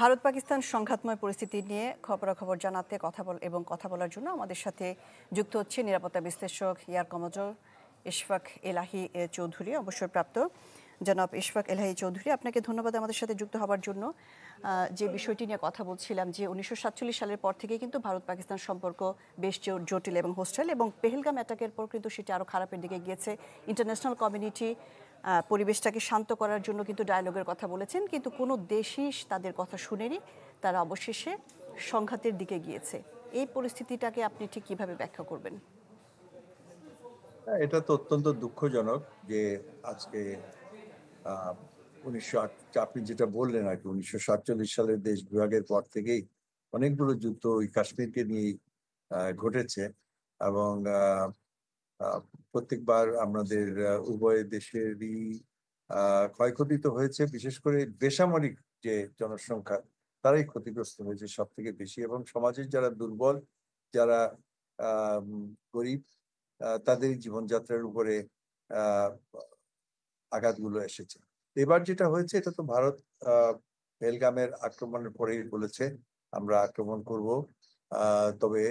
ভারত পাকিস্তান সংঘাতময় পরিস্থিতি নিয়ে খবরাখবর জানাতে কথা বলার জন্য আমাদের সাথে যুক্ত হচ্ছে নিরাপত্তা বিশ্লেষক এয়ার কমোডোর ইশফাক এলাহী চৌধুরী, অবসরপ্রাপ্ত জনাব ইশফাক এলাহী চৌধুরী। আপনাকে ধন্যবাদ আমাদের সাথে যুক্ত হওয়ার জন্য। যে বিষয়টি নিয়ে কথা বলছিলাম যে 1947 সালের পর থেকে কিন্তু ভারত পাকিস্তান সম্পর্ক বেশ জটিল এবং হোস্টাইল, এবং পেহেলগাম অ্যাটাকের পর কিন্তু সেটা আরও খারাপের দিকে গিয়েছে। ইন্টারন্যাশনাল কমিউনিটি পরিবেশটাকে শান্ত করার জন্য কিন্তু ডায়ালগের কথা বলেছেন, কিন্তু কোনো দেশই তাদের কথা শুনেনি। তারা অবশেষে সংঘাতের দিকে গিয়েছে। এই পরিস্থিতিটাকে আপনি ঠিক কিভাবে ব্যাখ্যা করবেন? এটা তো অত্যন্ত দুঃখজনক যে আজকে আহ 1908 আপনি যেটা বললেন আর কি 1947 সালের দেশ বিভাগের পর থেকেই অনেকগুলো যুদ্ধ ওই কাশ্মীরকে নিয়ে ঘটেছে। এবং আহ, প্রত্যেকবার আমাদের উভয় দেশেরই ক্ষয়ক্ষতি তো হয়েছে। বিশেষ করে বেসামরিক যে জনসংখ্যা তারাই ক্ষতিগ্রস্ত হয়েছে সব থেকে বেশি, এবং সমাজের যারা দুর্বল, যারা আহ গরিব, তাদের জীবনযাত্রার উপরে আহ আঘাতগুলো এসেছে। এবার যেটা হয়েছে, এটা তো ভারত পেহেলগামের আক্রমণের পরেই বলেছে আমরা আক্রমণ করব। তবে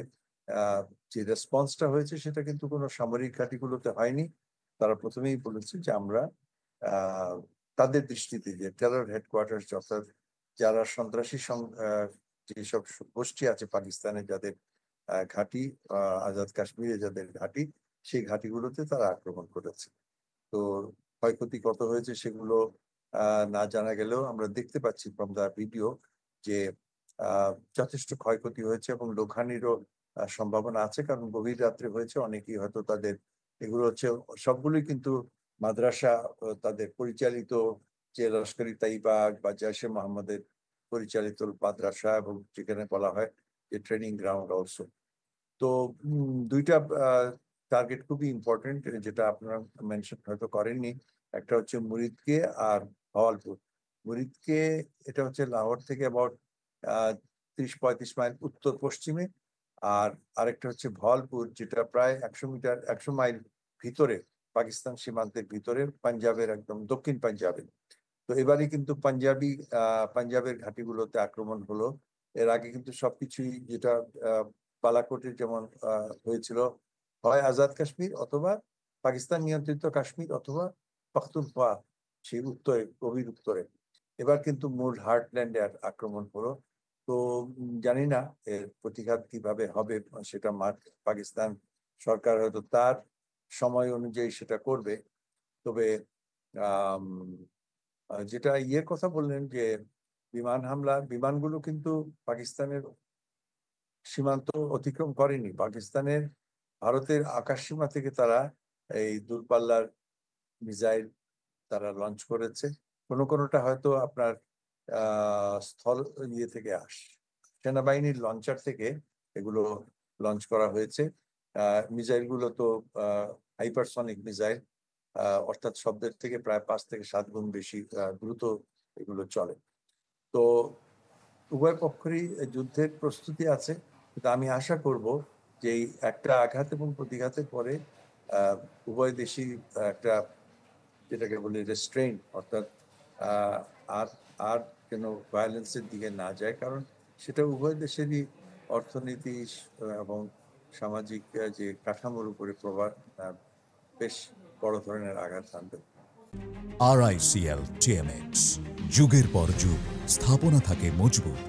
আহ, যে রেসপন্সটা হয়েছে সেটা কিন্তু কোনো সামরিক ঘাঁটিগুলোতে হয়নি। তারা প্রথমেই বলেছে যে আমরা আহ, তাদের দৃষ্টিতে যে টেরর হেডকোয়ার্টার, অর্থাৎ যারা সন্ত্রাসী যেসব গোষ্ঠী আছে পাকিস্তানে, যাদের ঘাঁটি, আজাদ কাশ্মীরে যাদের ঘাঁটি, সেই ঘাঁটিগুলোতে তারা আক্রমণ করেছে। তো ক্ষয়ক্ষতি কত হয়েছে সেগুলো না জানা গেলেও আমরা দেখতে পাচ্ছি ফ্রম দা ভিডিও যে যথেষ্ট ক্ষয়ক্ষতি হয়েছে এবং লোকহানিরও সম্ভাবনা আছে, কারণ গভীর রাত্রে হয়েছে। অনেকেই হয়তো তাদের, এগুলো হচ্ছে সবগুলোই কিন্তু মাদ্রাসা, তাদের পরিচালিত, যে লস্করি তাইবা বা জৈশে মোহাম্মদের পরিচালিত মাদ্রাসা, এবং যেখানে বলা হয় যে ট্রেনিং গ্রাউন্ড অলসো। তো দুইটা টার্গেট খুবই ইম্পর্টেন্ট, যেটা আপনারা মেনশন হয়তো করেননি। একটা হচ্ছে মুরিদকে আর ভাওয়ালপুর। মুরিদকে, এটা হচ্ছে লাহোর থেকে অ্যাবাউট 30-35 মাইল উত্তর পশ্চিমে। আর আরেকটা হচ্ছে ভাওয়ালপুর, যেটা প্রায় 100 মিটার, 100 মাইল ভিতরে, পাকিস্তান সীমান্তের ভিতরে, পাঞ্জাবের একদম দক্ষিণ পাঞ্জাবে। তো এবারে কিন্তু পাঞ্জাবের ঘাঁটিগুলোতে আক্রমণ হলো। এর আগে কিন্তু সবকিছুই, যেটা বালাকোটের যেমন হয়েছিল, হয় আজাদ কাশ্মীর, অথবা পাকিস্তান নিয়ন্ত্রিত কাশ্মীর, অথবা পাখতুনখোয়া, সেই উত্তরে, গভীর উত্তরে। এবার কিন্তু মূল হার্টল্যান্ডে আক্রমণ হলো। তো জানি না এর প্রতিঘাত কিভাবে হবে, সেটা পাকিস্তান সরকার হয়তো তার সময় অনুযায়ী সেটা করবে। তবে আহ যেটা ইয়ের কথা বললেন যে বিমান হামলা, বিমানগুলো কিন্তু পাকিস্তানের সীমান্ত অতিক্রম করেনি। পাকিস্তানের, ভারতের আকাশ সীমা থেকে তারা এই দূরপাল্লার মিসাইল তারা লঞ্চ করেছে। কোনোটা হয়তো আপনার স্থল ইয়ে থেকে সেনাবাহিনীর লঞ্চার থেকে এগুলো লঞ্চ করা হয়েছে। মিসাইল গুলো তো হাইপারসনিক মিসাইল, অর্থাৎ শব্দের থেকে প্রায় 5 থেকে 7 গুণ বেশি দ্রুত এগুলো চলে। তো উভয় পক্ষেরই যুদ্ধের প্রস্তুতি আছে, কিন্তু আমি আশা করব যে এই একটা আঘাত এবং প্রতিঘাতের পরে উভয় দেশই একটা, যেটাকে বলি রেস্ট্রেইন, অর্থাৎ আহ, আর আর যেন ভায়োলেন্সের দিকে না যায়, কারণ সেটা উভয় দেশেরই অর্থনীতি এবং সামাজিক যে কাঠামোর উপরে প্রভাব, বেশ বড় ধরনের আঘাত আনবে। RICL TMX, যুগের পর যুগ স্থাপনা থাকে মজবুত।